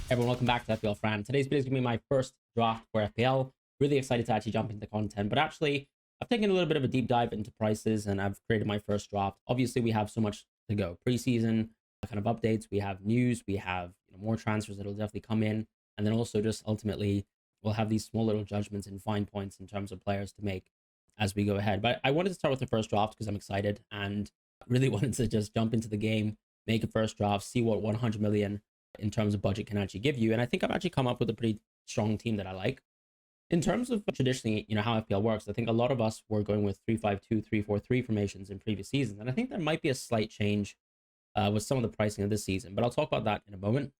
Everyone, welcome back to FPL Fran. Today's video is going to be my first draft for FPL. Really excited to actually jump into content, but actually, I've taken a little bit of a deep dive into prices and I've created my first draft. Obviously, we have so much to go. Preseason kind of updates, we have news, we have more transfers that will definitely come in, and then also just ultimately we'll have these small little judgments and fine points in terms of players to make as we go ahead. But I wanted to start with the first draft because I'm excited and really wanted to just jump into the game, make a first draft, see what 100 million in terms of budget can actually give you. And I think I've actually come up with a pretty strong team that I like. In terms of traditionally, how FPL works, I think a lot of us were going with 3-5-2, 3-4-3 formations in previous seasons. And I think there might be a slight change with some of the pricing of this season, but I'll talk about that in a moment.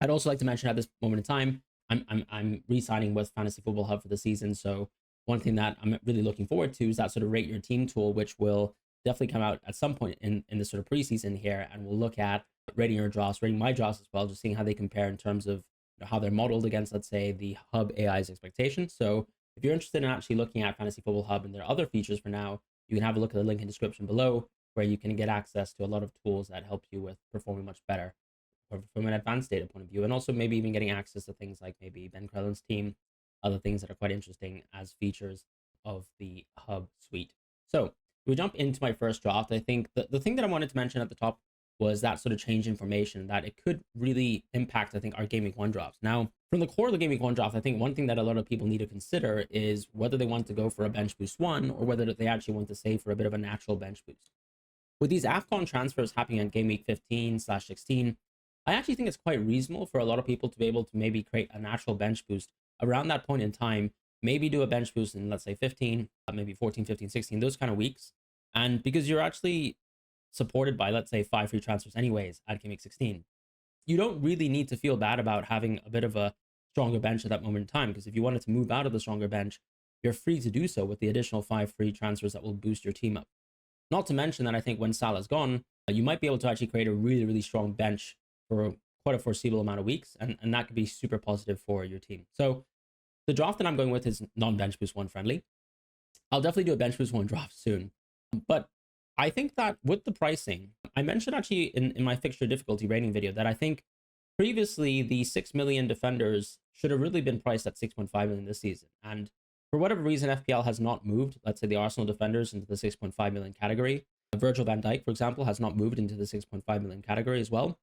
I'd also like to mention at this moment in time, I'm re-signing with Fantasy Football Hub for the season. So one thing that I'm really looking forward to is that sort of rate your team tool, which will definitely come out at some point in the sort of preseason here. And we'll look at rating your drafts, rating my drafts as well, just seeing how they compare in terms of how they're modeled against, let's say, the Hub AI's expectations. So if you're interested in actually looking at Fantasy Football Hub and their other features for now, you can have a look at the link in the description below, where you can get access to a lot of tools that help you with performing much better from an advanced data point of view, and also maybe even getting access to things like maybe Ben Crellin's team, other things that are quite interesting as features of the Hub suite. So we jump into my first draft. I think the thing that I wanted to mention at the top was that sort of change information that it could really impact, I think, our Game Week 1 drafts. Now, from the core of the Game Week 1 draft, I think one thing that a lot of people need to consider is whether they want to go for a bench boost 1 or whether they actually want to save for a bit of a natural bench boost. With these AFCON transfers happening on Game Week 15/16, I actually think it's quite reasonable for a lot of people to be able to maybe create a natural bench boost around that point in time, maybe do a bench boost in, let's say, 15, maybe 14, 15, 16, those kind of weeks. And because you're actually supported by, let's say, 5 free transfers anyways at Game Week 16, you don't really need to feel bad about having a bit of a stronger bench at that moment in time, because if you wanted to move out of the stronger bench, you're free to do so with the additional 5 free transfers that will boost your team up. Not to mention that I think when Salah's gone, you might be able to actually create a really, really strong bench for quite a foreseeable amount of weeks, and that could be super positive for your team. So the draft that I'm going with is non-bench boost 1 friendly. I'll definitely do a bench boost 1 draft soon, but I think that with the pricing, I mentioned actually in my fixture difficulty rating video that I think previously the 6 million defenders should have really been priced at 6.5 million this season. And for whatever reason, FPL has not moved, let's say, the Arsenal defenders into the 6.5 million category. Virgil van Dijk, for example, has not moved into the 6.5 million category as well.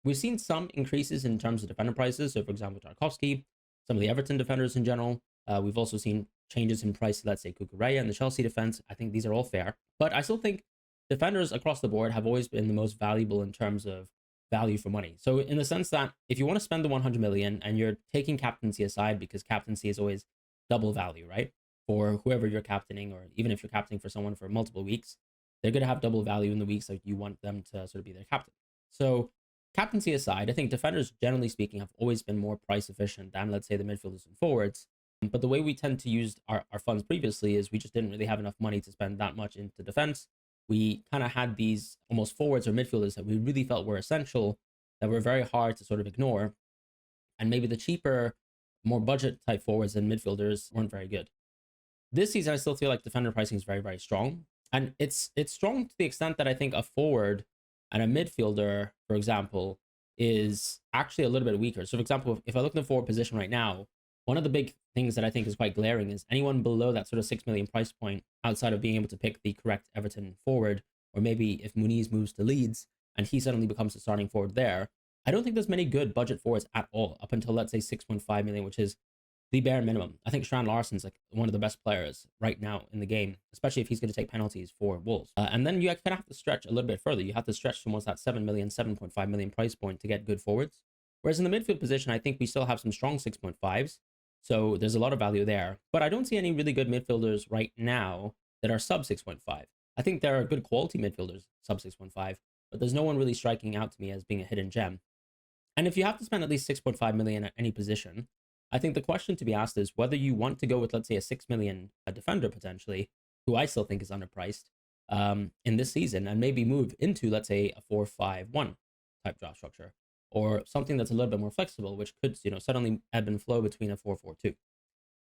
We've seen some increases in terms of defender prices. So, for example, Tarkowski, some of the Everton defenders in general. We've also seen changes in price, let's say, Cucurella and the Chelsea defense. I think these are all fair. But I still think defenders across the board have always been the most valuable in terms of value for money. So in the sense that if you want to spend the 100 million and you're taking captaincy aside, because captaincy is always double value, right? For whoever you're captaining, or even if you're captaining for someone for multiple weeks, they're going to have double value in the weeks that you want them to sort of be their captain. So captaincy aside, I think defenders, generally speaking, have always been more price efficient than, let's say, the midfielders and forwards. But the way we tend to use our funds previously is we just didn't really have enough money to spend that much into defense. We kind of had these almost forwards or midfielders that we really felt were essential, that were very hard to sort of ignore. And maybe the cheaper, more budget type forwards and midfielders weren't very good. This season, I still feel like defender pricing is very, very strong. And it's strong to the extent that I think a forward and a midfielder, for example, is actually a little bit weaker. So, for example, if I look at the forward position right now, one of the big things that I think is quite glaring is anyone below that sort of 6 million price point, outside of being able to pick the correct Everton forward, or maybe if Muniz moves to Leeds and he suddenly becomes the starting forward there, I don't think there's many good budget forwards at all up until, let's say, 6.5 million, which is the bare minimum. I think Fran Larsson's like one of the best players right now in the game, especially if he's going to take penalties for Wolves. And then you kind of have to stretch a little bit further. You have to stretch towards that 7 million, 7.5 million price point to get good forwards. Whereas in the midfield position, I think we still have some strong 6.5s. So there's a lot of value there. But I don't see any really good midfielders right now that are sub 6.5. I think there are good quality midfielders sub 6.5, but there's no one really striking out to me as being a hidden gem. And if you have to spend at least 6.5 million at any position, I think the question to be asked is whether you want to go with, let's say, a 6 million defender potentially, who I still think is underpriced in this season, and maybe move into, let's say, a 4-5-1 type draft structure, or something that's a little bit more flexible, which could, suddenly ebb and flow between a 4-4-2.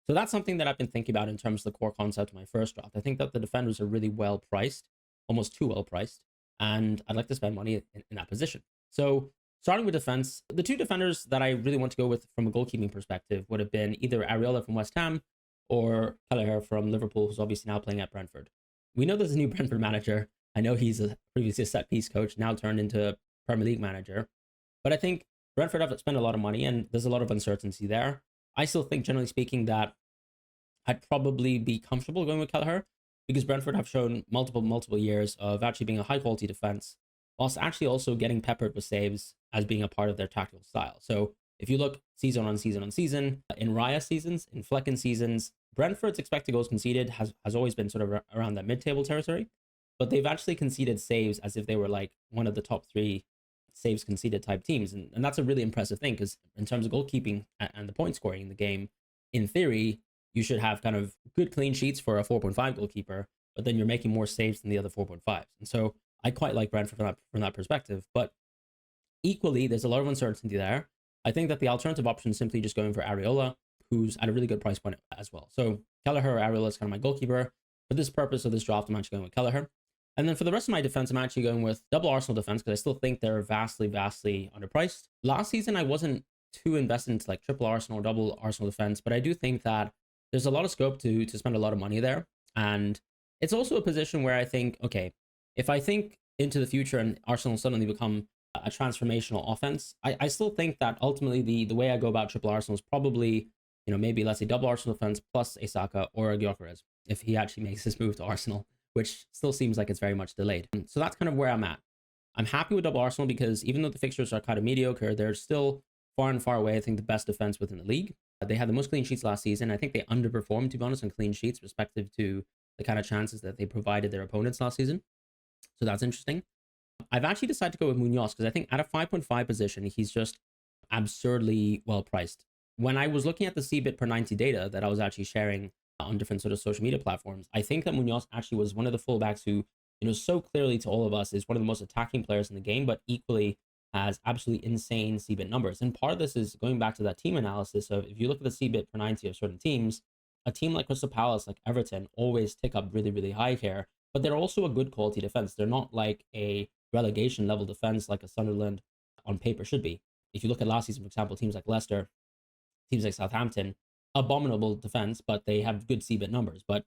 So that's something that I've been thinking about in terms of the core concept of my first draft. I think that the defenders are really well priced, almost too well priced, and I'd like to spend money in that position. So Starting with defense, the two defenders that I really want to go with from a goalkeeping perspective would have been either Areola from West Ham or Kelleher from Liverpool, who's obviously now playing at Brentford. We know there's a new Brentford manager. I know he's previously a set piece coach, now turned into Premier League manager. But I think Brentford have spent a lot of money and there's a lot of uncertainty there. I still think, generally speaking, that I'd probably be comfortable going with Kelleher because Brentford have shown multiple years of actually being a high quality defense, whilst actually also getting peppered with saves as being a part of their tactical style. So if you look season on season, in Raya seasons, in Flecken seasons, Brentford's expected goals conceded has always been sort of around that mid-table territory, but they've actually conceded saves as if they were like one of the top three saves conceded type teams. And that's a really impressive thing because in terms of goalkeeping and the point scoring in the game, in theory, you should have kind of good clean sheets for a 4.5 goalkeeper, but then you're making more saves than the other 4.5s. And so I quite like Brentford from that perspective. But equally, there's a lot of uncertainty there. I think that the alternative option is simply just going for Areola, who's at a really good price point as well. So Kelleher or Areola is kind of my goalkeeper. For this purpose of this draft, I'm actually going with Kelleher. And then for the rest of my defense, I'm actually going with double Arsenal defense because I still think they're vastly underpriced. Last season, I wasn't too invested into like triple Arsenal or double Arsenal defense, but I do think that there's a lot of scope to spend a lot of money there. And it's also a position where I think, okay, if I think into the future and Arsenal suddenly become a transformational offense, I still think that ultimately the way I go about triple Arsenal is probably, maybe let's say double Arsenal defense plus a Saka or a Gyökeres if he actually makes his move to Arsenal, which still seems like it's very much delayed. So that's kind of where I'm at. I'm happy with double Arsenal because even though the fixtures are kind of mediocre, they're still far and far away, I think, the best defense within the league. They had the most clean sheets last season. I think they underperformed, to be honest, on clean sheets respective to the kind of chances that they provided their opponents last season. So that's interesting. I've actually decided to go with Munoz because I think at a 5.5 position, he's just absurdly well priced. When I was looking at the CBIT per 90 data that I was actually sharing on different sort of social media platforms, I think that Munoz actually was one of the fullbacks who, so clearly to all of us is one of the most attacking players in the game, but equally has absolutely insane CBIT numbers. And part of this is going back to that team analysis of if you look at the CBIT per 90 of certain teams, a team like Crystal Palace, like Everton, always tick up really high here, but they're also a good quality defense. They're not like a relegation level defense like a Sunderland on paper should be. If you look at last season, for example, teams like Leicester, teams like Southampton, abominable defense, but they have good CBIT numbers. But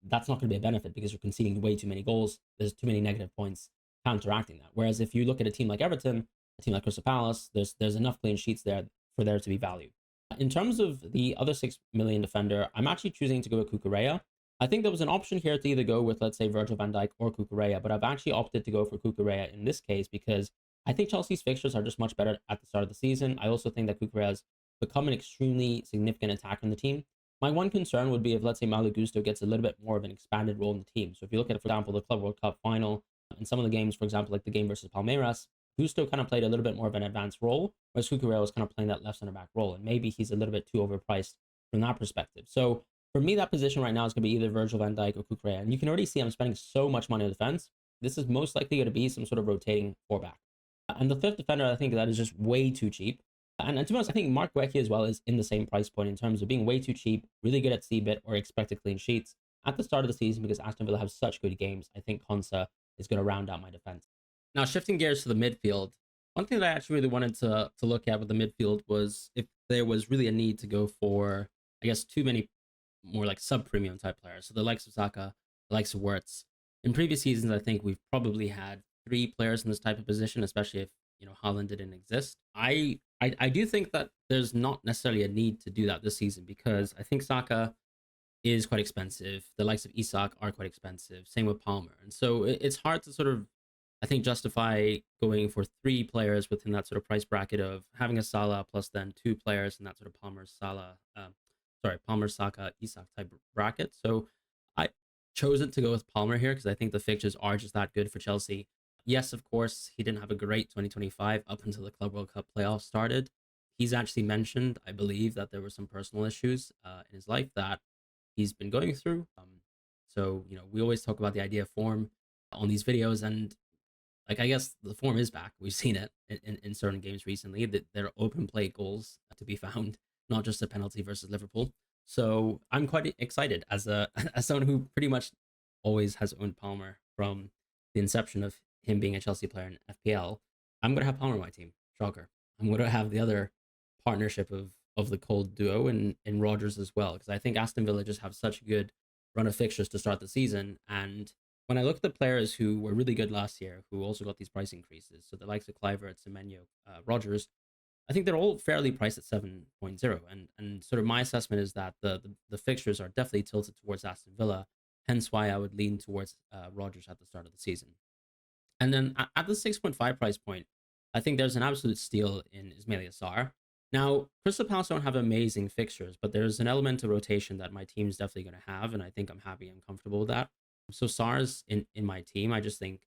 that's not going to be a benefit because you're conceding way too many goals. There's too many negative points counteracting that. Whereas if you look at a team like Everton, a team like Crystal Palace, there's enough clean sheets there for there to be value. In terms of the other 6 million defender, I'm actually choosing to go with Cucurella. I think there was an option here to either go with, let's say, Virgil van Dijk or Cucurella, but I've actually opted to go for Cucurella in this case because I think Chelsea's fixtures are just much better at the start of the season. I also think that Cucurella has become an extremely significant attacker in the team. My one concern would be if, let's say, Malo Gusto gets a little bit more of an expanded role in the team. So if you look at, for example, the Club World Cup final and some of the games, for example, like the game versus Palmeiras, Gusto kind of played a little bit more of an advanced role, whereas Cucurella was kind of playing that left center back role. And maybe he's a little bit too overpriced from that perspective. So for me, that position right now is going to be either Virgil van Dijk or Cucurella. And you can already see I'm spending so much money on defense. This is most likely going to be some sort of rotating four-back. And the fifth defender, I think that is just way too cheap. And to be honest, I think Mark Guecki as well is in the same price point in terms of being way too cheap, really good at CBIT or expected clean sheets at the start of the season because Aston Villa have such good games. I think Konsa is going to round out my defense. Now, shifting gears to the midfield, one thing that I actually really wanted to look at with the midfield was if there was really a need to go for, I guess, too many more like sub-premium type players. So the likes of Saka, the likes of Wirtz. In previous seasons, I think we've probably had 3 players in this type of position, especially if, Haaland didn't exist. I do think that there's not necessarily a need to do that this season because I think Saka is quite expensive. The likes of Isak are quite expensive. Same with Palmer. And so it's hard to sort of, I think, justify going for 3 players within that sort of price bracket of having a Salah plus then 2 players in that sort of Palmer, Saka, Isak type bracket. So I chosen to go with Palmer here because I think the fixtures are just that good for Chelsea. Yes, of course, he didn't have a great 2025 up until the Club World Cup playoffs started. He's actually mentioned, I believe, that there were some personal issues in his life that he's been going through. So, we always talk about the idea of form on these videos, and like, I guess the form is back. We've seen it in certain games recently. That there are open play goals to be found, not just a penalty versus Liverpool. So I'm quite excited as as someone who pretty much always has owned Palmer from the inception of him being a Chelsea player in FPL. I'm gonna have Palmer on my team. shocker. I'm going to have the other partnership of the cold duo in Rodgers as well, because I think Aston Villa just have such a good run of fixtures to start the season. And when I look at the players who were really good last year, who also got these price increases, so the likes of Clivert, Semenyo, Rodgers, I think they're all fairly priced at 7.0. And sort of my assessment is that the fixtures are definitely tilted towards Aston Villa, hence why I would lean towards Rodgers at the start of the season. And then at the 6.5 price point, I think there's an absolute steal in Ismail Assar. Now, Crystal Palace don't have amazing fixtures, but there's an element of rotation that my team's definitely going to have, and I think I'm happy and comfortable with that. So Sar's in my team. I just think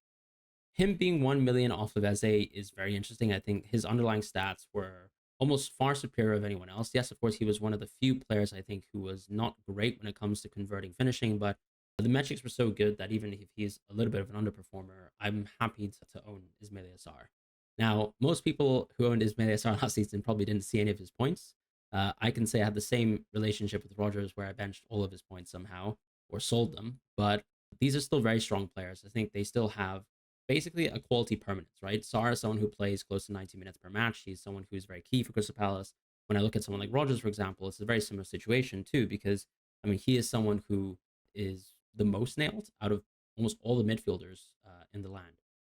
him being 1 million off of Eze is very interesting. I think his underlying stats were almost far superior of anyone else. Yes, of course, he was one of the few players I think who was not great when it comes to converting finishing, but the metrics were so good that even if he's a little bit of an underperformer, I'm happy to own Ismail Assar. Now, most people who owned Ismail Assar last season probably didn't see any of his points. I can say I had the same relationship with Rodgers where I benched all of his points somehow or sold them, but these are still very strong players. I think they still have basically a quality permanence, right? Sarr is someone who plays close to 90 minutes per match. He's someone who's very key for Crystal Palace. When I look at someone like Rodgers, for example, it's a very similar situation too, because I mean, he is someone who is the most nailed out of almost all the midfielders in the land.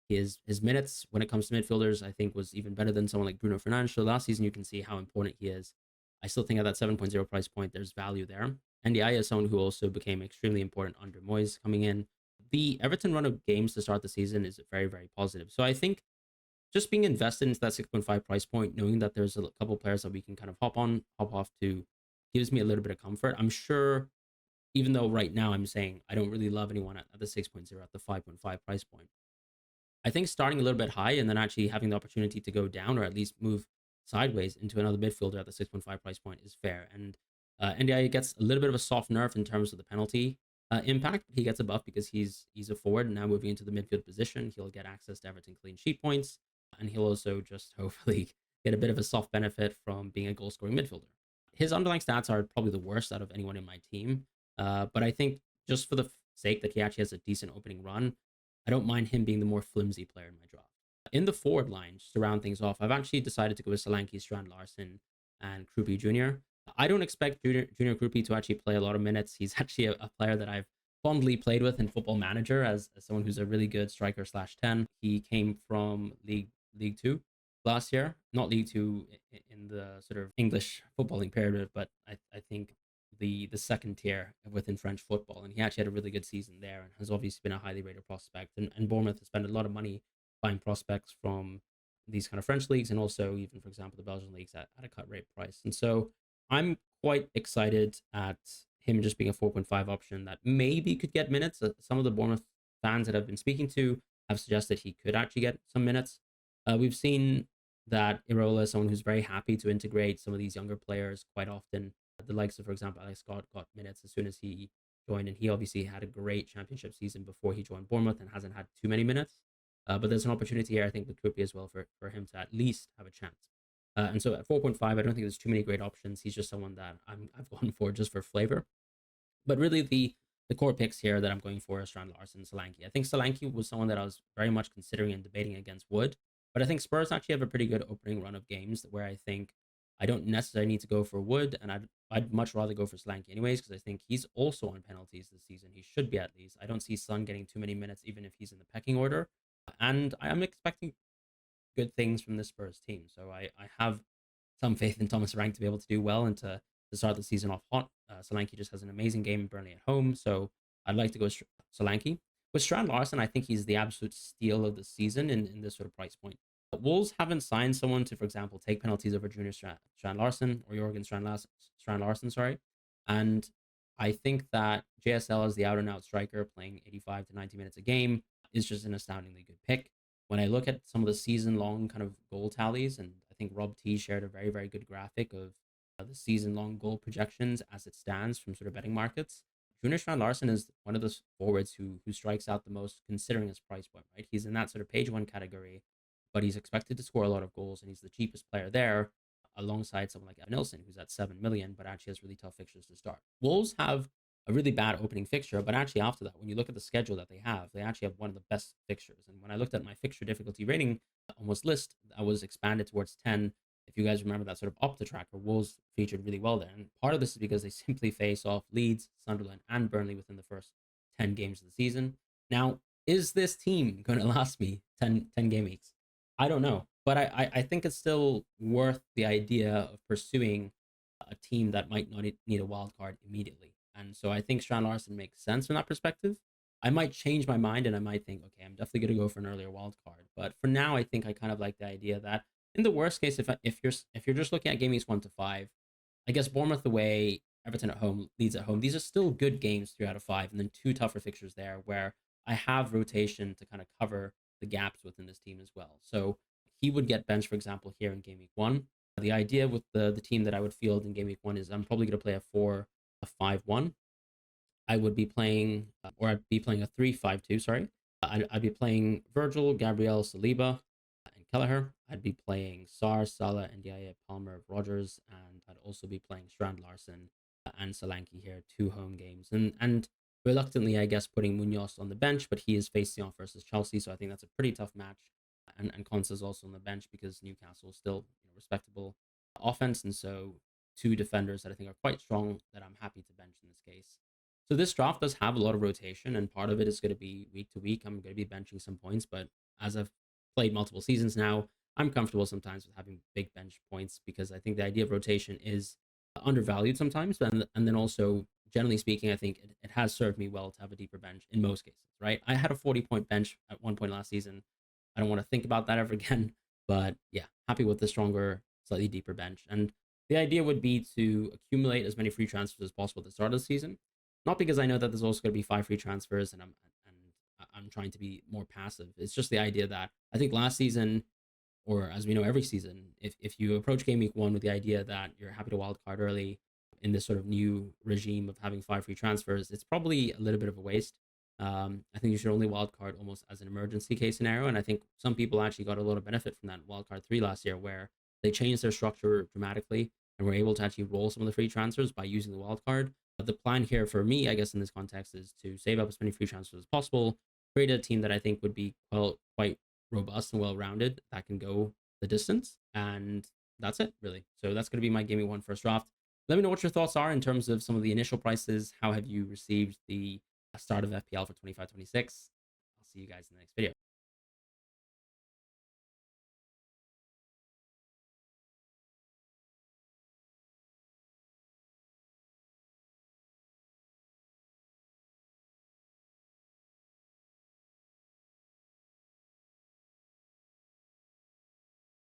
His minutes when it comes to midfielders, I think, was even better than someone like Bruno Fernandes. So last season, you can see how important he is. I still think at that 7.0 price point, there's value there. NDI is someone who also became extremely important under Moyes coming in. The Everton run of games to start the season is very, very positive. So I think just being invested into that 6.5 price point, knowing that there's a couple players that we can kind of hop on, hop off to, gives me a little bit of comfort. I'm sure, even though right now I'm saying I don't really love anyone at the 6.0, at the 5.5 price point, I think starting a little bit high and then actually having the opportunity to go down or at least move sideways into another midfielder at the 6.5 price point is fair. And NDI gets a little bit of a soft nerf in terms of the penalty impact. He gets a buff because he's a forward and now moving into the midfield position. He'll get access to Everton clean sheet points, and he'll also just hopefully get a bit of a soft benefit from being a goal scoring midfielder. His underlying stats are probably the worst out of anyone in my team, but I think just for the sake that he actually has a decent opening run, I don't mind him being the more flimsy player in my draft. In the forward line, just to round things off, I've actually decided to go with Solanke, Strand Larson, and Krupi Jr. I don't expect Junior Krupi to actually play a lot of minutes. He's actually a player that I've fondly played with in Football Manager as someone who's a really good striker slash 10. He came from League Two last year, not League Two in the sort of English footballing period, but I think the second tier within French football. And he actually had a really good season there and has obviously been a highly rated prospect. And Bournemouth has spent a lot of money buying prospects from these kind of French leagues and also even, for example, the Belgian leagues at a cut rate price. And so I'm quite excited at him just being a 4.5 option that maybe could get minutes. Some of the Bournemouth fans that I've been speaking to have suggested he could actually get some minutes. We've seen that Irola is someone who's very happy to integrate some of these younger players quite often. The likes of, for example, Alex Scott got minutes as soon as he joined, and he obviously had a great championship season before he joined Bournemouth and hasn't had too many minutes. But there's an opportunity here, I think, with Krupi as well for him to at least have a chance. And so at 4.5, I don't think there's too many great options. He's just someone that I've gone for just for flavor. But really, the core picks here that I'm going for is Strand Larson and Solanke. I think Solanke was someone that I was very much considering and debating against Wood. But I think Spurs actually have a pretty good opening run of games where I think I don't necessarily need to go for Wood, and I'd much rather go for Solanke anyways, because I think he's also on penalties this season. He should be at least. I don't see Son getting too many minutes, even if he's in the pecking order. And I am expecting good things from the Spurs team. So I have some faith in Thomas Frank to be able to do well and to start the season off hot. Solanke just has an amazing game in Burnley at home. So I'd like to go Solanke. With Strand Larson, I think he's the absolute steal of the season in this sort of price point. But Wolves haven't signed someone to, for example, take penalties over Junior Strand Larson or Jorgen Strand Larson, sorry. And I think that JSL as the out and out striker playing 85 to 90 minutes a game is just an astoundingly good pick. When I look at some of the season long kind of goal tallies, and I think Rob T shared a very, very good graphic of the season long goal projections as it stands from sort of betting markets. Junior Strand Larson is one of those forwards who strikes out the most considering his price point, right? He's in that sort of page one category, but he's expected to score a lot of goals, and he's the cheapest player there, alongside someone like Evan Nilsson, who's at 7 million, but actually has really tough fixtures to start. Wolves have a really bad opening fixture. But actually, after that, when you look at the schedule that they actually have one of the best fixtures. And when I looked at my fixture difficulty rating almost list, I was expanded towards 10. If you guys remember that sort of Opta tracker, Wolves featured really well there. And part of this is because they simply face off Leeds, Sunderland, and Burnley within the first 10 games of the season. Now, is this team going to last me 10 game weeks? I don't know. But I think it's still worth the idea of pursuing a team that might not need a wild card immediately. And so I think Strand Larson makes sense from that perspective. I might change my mind and I might think, okay, I'm definitely going to go for an earlier wild card. But for now, I think I kind of like the idea that in the worst case, if you're just looking at game weeks 1 to 5, I guess Bournemouth away, Everton at home, Leeds at home. These are still good games 3 out of 5, and then 2 tougher fixtures there where I have rotation to kind of cover the gaps within this team as well. So he would get benched, for example, here in game week 1. The idea with the team that I would field in game week 1 is I'm probably going to play a 4-5-1. I would be playing, or I'd be playing a 3-5-2. Sorry, I'd be playing Virgil, Gabriel, Saliba, and Kelleher. I'd be playing Sar, Salah, Ndiaye, Palmer, Rogers, and I'd also be playing Strand Larson and Solanke here, 2 home games, and reluctantly, I guess, putting Munoz on the bench, but he is facing off versus Chelsea, so I think that's a pretty tough match. And Konsa's also on the bench because Newcastle is still respectable offense, and so 2 defenders that I think are quite strong that I'm happy to bench in this case. So this draft does have a lot of rotation, and part of it is going to be week to week. I'm going to be benching some points, but as I've played multiple seasons now, I'm comfortable sometimes with having big bench points because I think the idea of rotation is undervalued sometimes. And then also, generally speaking, I think it has served me well to have a deeper bench in most cases, right? I had a 40-point bench at one point last season. I don't want to think about that ever again, but yeah, happy with the stronger, slightly deeper bench. And the idea would be to accumulate as many free transfers as possible at the start of the season. Not because I know that there's also going to be 5 free transfers and I'm trying to be more passive. It's just the idea that I think last season, or as we know every season, if you approach game week 1 with the idea that you're happy to wild card early in this sort of new regime of having 5 free transfers, it's probably a little bit of a waste. I think you should only wild card almost as an emergency case scenario, and I think some people actually got a lot of benefit from that wild card 3 last year, where they changed their structure dramatically and were able to actually roll some of the free transfers by using the wild card. But the plan here for me, I guess, in this context, is to save up as many free transfers as possible, create a team that I think would be quite robust and well rounded that can go the distance, and that's it really. So that's going to be my game week 1 first draft. Let me know what your thoughts are in terms of some of the initial prices. How have you received the start of FPL for 25-26? I'll see you guys in the next video.